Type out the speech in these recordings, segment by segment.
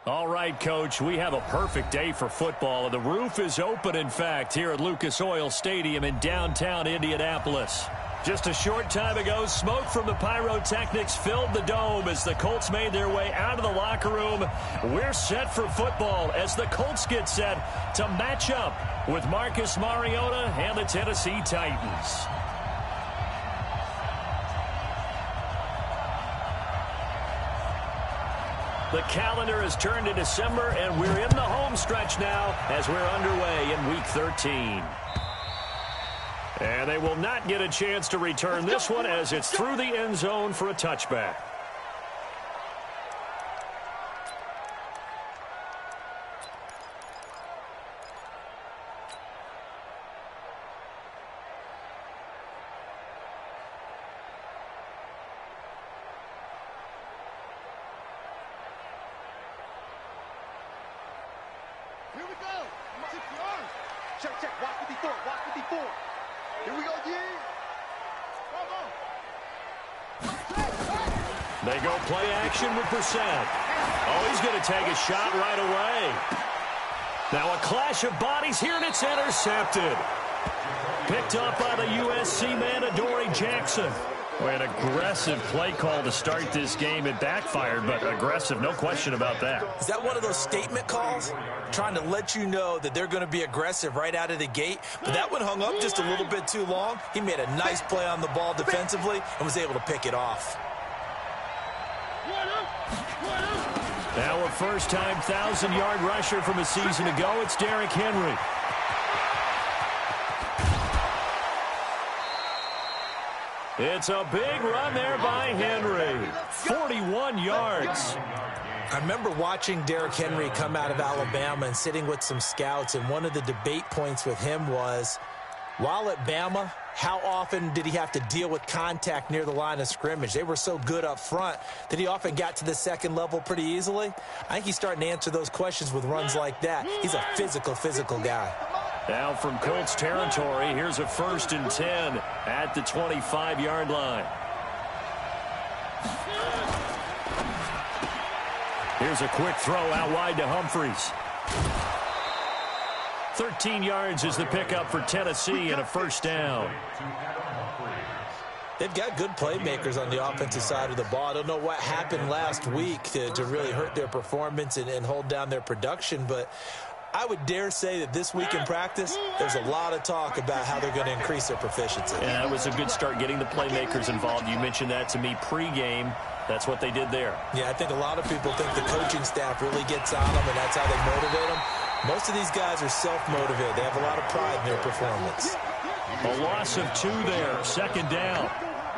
All right, Coach, we have a perfect day for football, and the roof is open, in fact, here at Lucas Oil Stadium in downtown Indianapolis. Just a short time ago, smoke from the pyrotechnics filled the dome as the Colts made their way out of the locker room. We're set for football as the Colts get set to match up with Marcus Mariota and the Tennessee Titans. The calendar has turned to December, and we're in the home stretch now as we're underway in Week 13. And they will not get a chance to return this one as it's through the end zone for a touchback. Here we go. 6 yards. Check. Walk 54. Walk 54. Here we go, They go play action with Brissett. Oh, he's going to take a shot right away. Now a clash of bodies here, and it's intercepted. Picked up by the USC man, Adoree Jackson. An aggressive play call to start this game. It backfired, but aggressive, no question about that. Is that one of those statement calls? Trying to let you know that they're going to be aggressive right out of the gate, but that one hung up just a little bit too long. He made a nice play on the ball defensively and was able to pick it off. Now a first-time 1,000-yard rusher from a season ago. It's Derrick Henry. It's a big run there by Henry. 41 yards. I remember watching Derrick Henry come out of Alabama and sitting with some scouts, and one of the debate points with him was, while at Bama, how often did he have to deal with contact near the line of scrimmage? They were so good up front that he often got to the second level pretty easily. I think he's starting to answer those questions with runs like that. He's a physical guy. Now from Colts territory, here's a 1st and 10 at the 25-yard line. Here's a quick throw out wide to Humphries. 13 yards is the pickup for Tennessee and a first down. They've got good playmakers on the offensive side of the ball. I don't know what happened last week to really hurt their performance and hold down their production, but I would dare say that this week in practice, there's a lot of talk about how they're going to increase their proficiency. Yeah, it was a good start getting the playmakers involved. You mentioned that to me pregame. That's what they did there. Yeah, I think a lot of people think the coaching staff really gets on them, and that's how they motivate them. Most of these guys are self-motivated. They have a lot of pride in their performance. A loss of 2 there, 2nd down.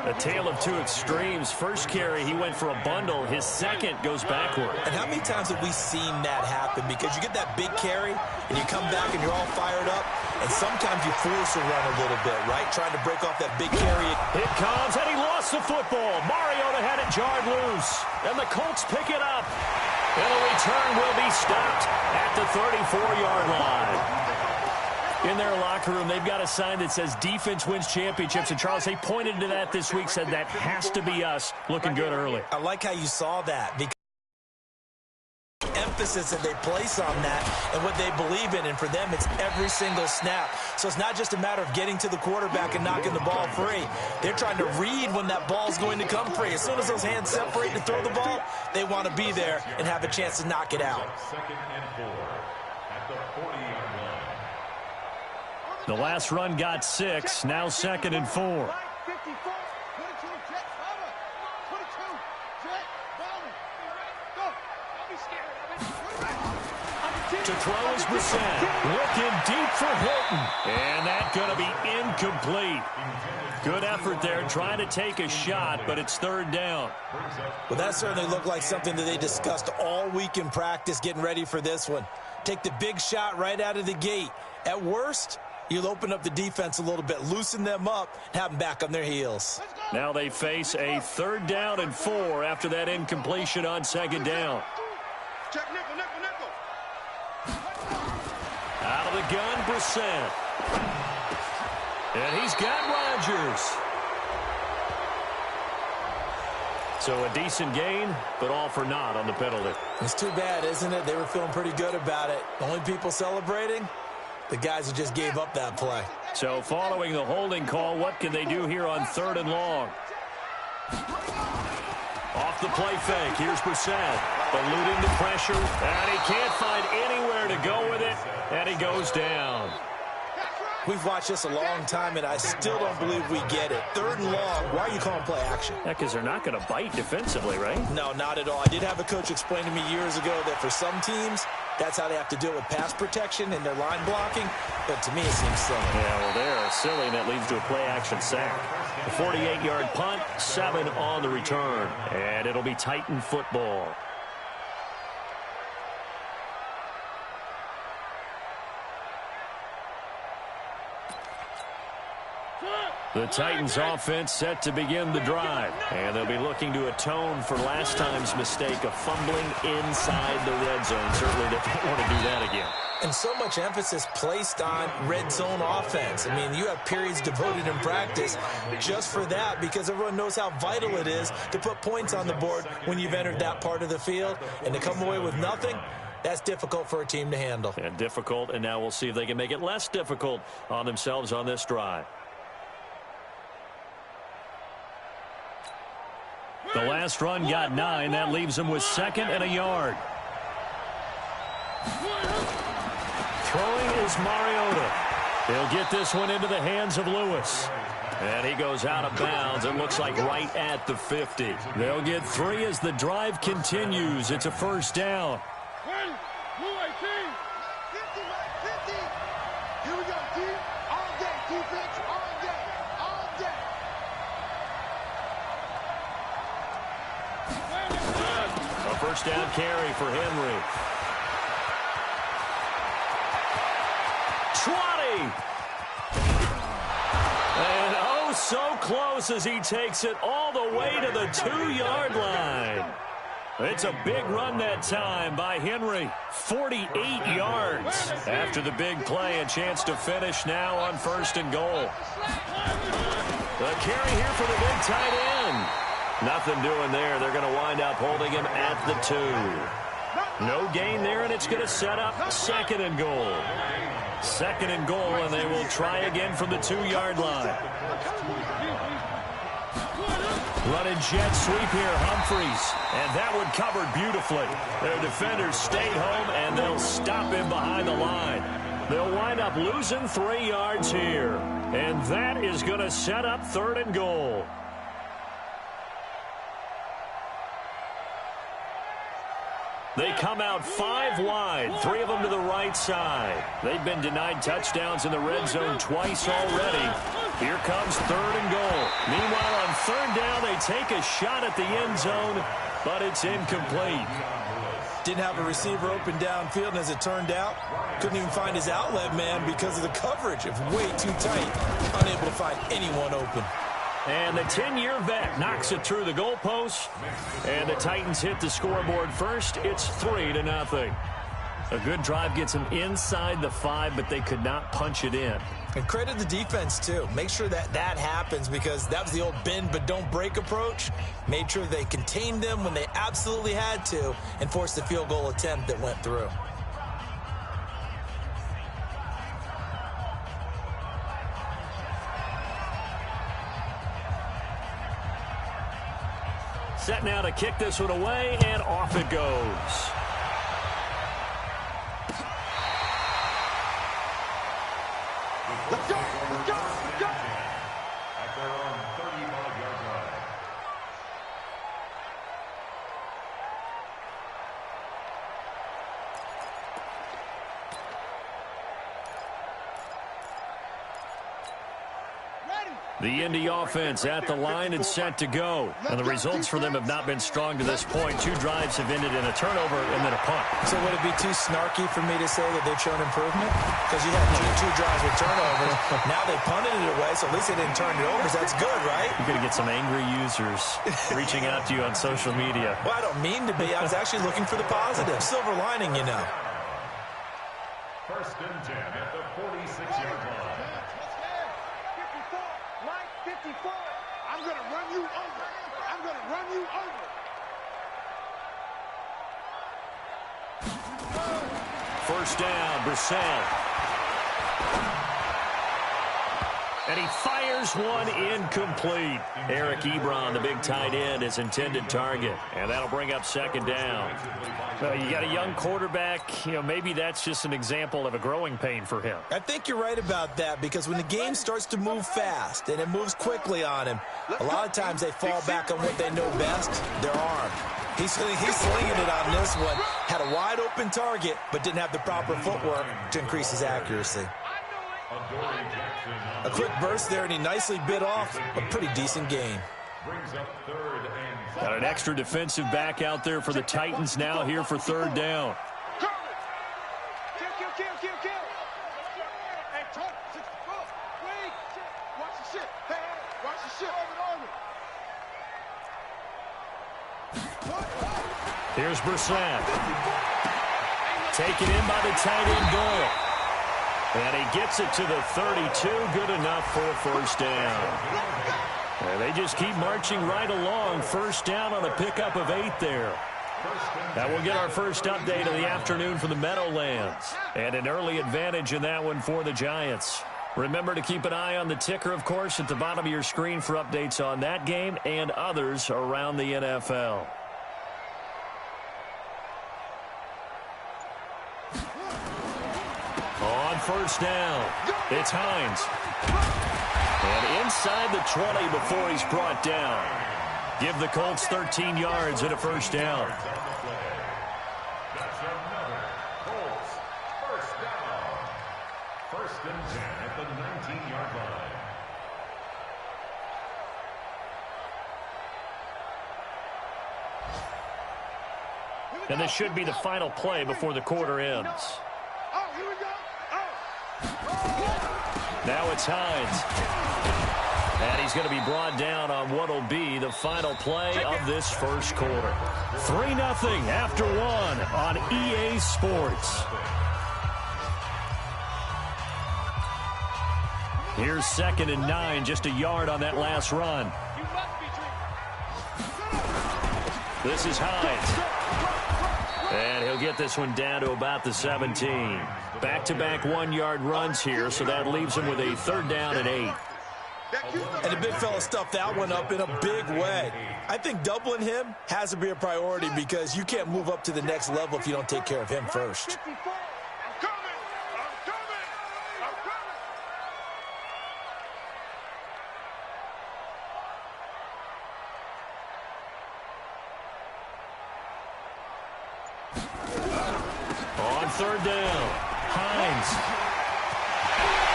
A tale of two extremes. First carry, he went for a bundle. His second goes backward. And how many times have we seen that happen? Because you get that big carry, and you come back, and you're all fired up, and sometimes you force a run a little bit, right? Trying to break off that big carry. It comes, and he lost the football. Mariota had it jarred loose, and the Colts pick it up. And the return will be stopped at the 34-yard line. In their locker room, they've got a sign that says defense wins championships. And Charles, they pointed to that this week, said that has to be us. Looking good early. I like how you saw that, because the emphasis that they place on that and what they believe in. And for them, it's every single snap. So it's not just a matter of getting to the quarterback and knocking the ball free. They're trying to read when that ball's going to come free. As soon as those hands separate to throw the ball, they want to be there and have a chance to knock it out. 2nd and 4 at the 40-yard line. The last run got 6. Now 2nd and 4. To throw is Brissett. Looking deep for Hilton. And that's going to be incomplete. Good effort there, trying to take a shot, but it's 3rd down. Well, that certainly looked like something that they discussed all week in practice, getting ready for this one. Take the big shot right out of the gate. At worst, you'll open up the defense a little bit, loosen them up, and have them back on their heels. Now they face a 3rd down and 4 after that incompletion on 2nd down. Check nickel. Out of the gun, Brissett. And he's got Rodgers. So a decent gain, but all for naught on the penalty. It's too bad, isn't it? They were feeling pretty good about it. The only people celebrating, the guys who just gave up that play. So following the holding call, what can they do here on 3rd and long? Off the play fake. Here's Brissett. Eluding the pressure. And he can't find anywhere to go with it. And he goes down. We've watched this a long time, and I still don't believe we get it. 3rd and long, why are you calling play action? Yeah, because they're not going to bite defensively, right? No, not at all. I did have a coach explain to me years ago that for some teams, that's how they have to deal with pass protection and their line blocking. But to me, it seems silly. Yeah, well, they're silly, and that leads to a play action sack. A 48-yard punt, 7 on the return. And it'll be Titan football. The Titans offense set to begin the drive. And they'll be looking to atone for last time's mistake of fumbling inside the red zone. Certainly they don't want to do that again. And so much emphasis placed on red zone offense. I mean, you have periods devoted in practice just for that because everyone knows how vital it is to put points on the board when you've entered that part of the field. And to come away with nothing, that's difficult for a team to handle. And difficult, and now we'll see if they can make it less difficult on themselves on this drive. The last run got 9. That leaves them with 2nd and a yard. Throwing is Mariota. He'll get this one into the hands of Lewis. And he goes out of bounds. It looks like right at the 50. They'll get 3 as the drive continues. It's a 1st down. Here we go, team. All day, defense, all day, all day. A 1st down carry for Henry. 20. And oh, so close as he takes it all the way to the 2-yard line. It's a big run that time by Henry. 48 yards. After the big play, a chance to finish now on 1st and goal. The carry here for the big tight end. Nothing doing there. They're going to wind up holding him at the 2. No gain there, and it's going to set up 2nd and goal. 2nd and goal, and they will try again from the 2-yard line. Running jet sweep here, Humphreys. And that one covered beautifully. Their defenders stayed home, and they'll stop him behind the line. They'll wind up losing 3 yards here. And that is going to set up 3rd and goal. They come out 5 wide, 3 of them to the right side. They've been denied touchdowns in the red zone twice already. Here comes 3rd and goal. Meanwhile, on 3rd down, they take a shot at the end zone, but it's incomplete. Didn't have a receiver open downfield, and as it turned out, couldn't even find his outlet man because of the coverage. It was way too tight, unable to find anyone open. And the 10-year vet knocks it through the goalpost. And the Titans hit the scoreboard first. It's 3-0. A good drive gets them inside the 5, but they could not punch it in. And credit the defense, too. Make sure that that happens because that was the old bend but don't break approach. Made sure they contained them when they absolutely had to and forced the field goal attempt that went through. Set now to kick this one away, and off it goes. Let's go, let's go, let's go. At their own 35-yard line. The Indy offense at the line and set to go. And the results for them have not been strong to this point. 2 drives have ended in a turnover and then a punt. So would it be too snarky for me to say that they've shown improvement? Because you had two drives with turnovers. Now they punted it away, so at least they didn't turn it over. So that's good, right? You're going to get some angry users reaching out to you on social media. Well, I don't mean to be. I was actually looking for the positive. Silver lining, you know. 1st and 10 at the 46-yard line. 54, line 54. I'm going to run you over. I'm I'm going to run you over. First down, Brissett. And he fires one incomplete. Eric Ebron, the big tight end, his intended target. And that'll bring up second down. Well, you got a young quarterback. You know, maybe that's just an example of a growing pain for him. I think you're right about that, because when the game starts to move fast and it moves quickly on him, a lot of times they fall back on what they know best, their arm. He's slinging it on this one. Had a wide open target, but didn't have the proper footwork to increase his accuracy. A quick burst there, and he nicely bit off a pretty decent gain. Got an extra defensive back out there for the Titans now here for third down. Kill. Hey, talk. Wait. Watch the shit. Hey, watch the shit. Here's Brissett. Taken in by the tight end Doyle. And he gets it to the 32. Good enough for a first down. And they just keep marching right along. First down on a pickup of 8 there. That will get our first update of the afternoon for the Meadowlands. And an early advantage in that one for the Giants. Remember to keep an eye on the ticker, of course, at the bottom of your screen for updates on that game and others around the NFL. On first down, it's Hines. And inside the 20 before he's brought down. Give the Colts 13 yards and a first down. That's another Colts first down. First and 10 at the 19-yard line. And this should be the final play before the quarter ends. Oh, here we go. Now it's Hines. And he's going to be brought down on what will be the final play of this first quarter. 3-0 after 1 on EA Sports. Here's 2nd and 9, just a yard on that last run. This is Hines. And he'll get this one down to about the 17. Back-to-back 1-yard runs here, so that leaves him with a third down and 8. And the big fella stuffed that one up in a big way. I think doubling him has to be a priority, because you can't move up to the next level if you don't take care of him first. On third down, Hines.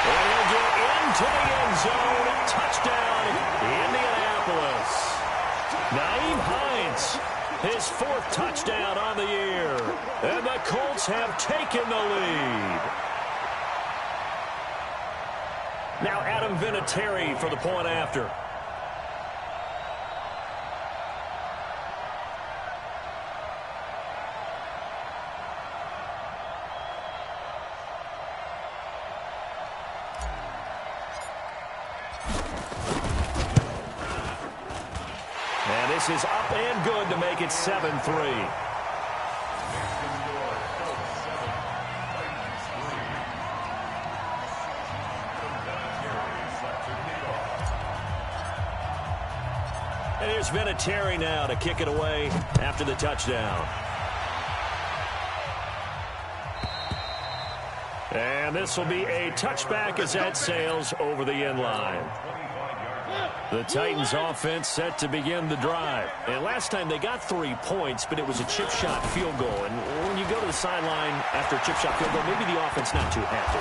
And he'll get into the end zone. Touchdown, Indianapolis. Nyheim Hines, his 4th touchdown on the year. And the Colts have taken the lead. Now Adam Vinatieri for the point after. This is up and good to make it 7-3. And here's Vinatieri now to kick it away after the touchdown. And this will be a touchback as that sails over the end line. The Titans offense set to begin the drive. And last time they got 3 points, but it was a chip shot field goal. And when you go to the sideline after a chip shot field goal, maybe the offense not too happy.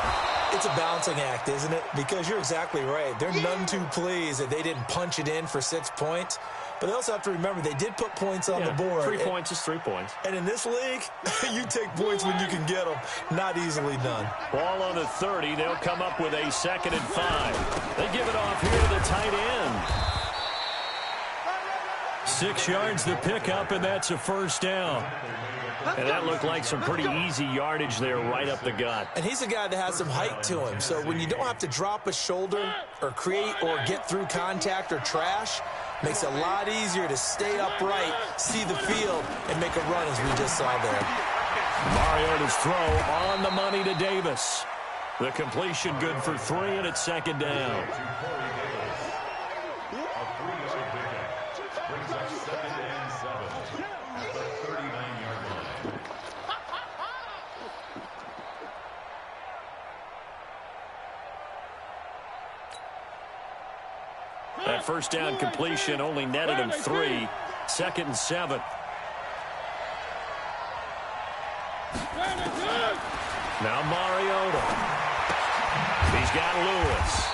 It's a balancing act, isn't it? Because you're exactly right. They're none too pleased that they didn't punch it in for 6 points. But they also have to remember they did put points on the board. 3 points is 3 points. And in this league, you take points when you can get them. Not easily done. Ball on the 30. They'll come up with a 2nd and 5. They give it off here to the tight end. 6 yards the pickup, and that's a first down. And that looked like some pretty easy yardage there right up the gut. And he's a guy that has some height to him. So when you don't have to drop a shoulder or create or get through contact or trash, Makes it a lot easier to stay upright, see the field, and make a run as we just saw there. Mariota's throw on the money to Davis. The completion good for 3, and it's second down. That first down completion only netted him 3. 2nd and 7. Now Mariota. He's got Lewis.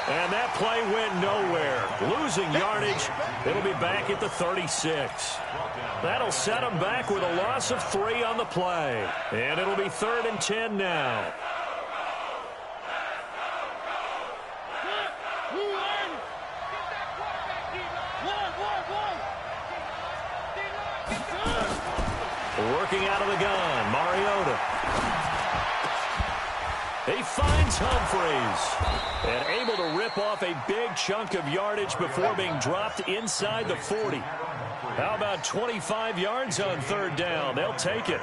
And that play went nowhere. Losing yardage. It'll be back at the 36. That'll set him back with a loss of 3 on the play. And it'll be 3rd and 10 now. Working out of the gun, Mariota. He finds Humphreys and able to rip off a big chunk of yardage before being dropped inside the 40. How about 25 yards on 3rd down? They'll take it.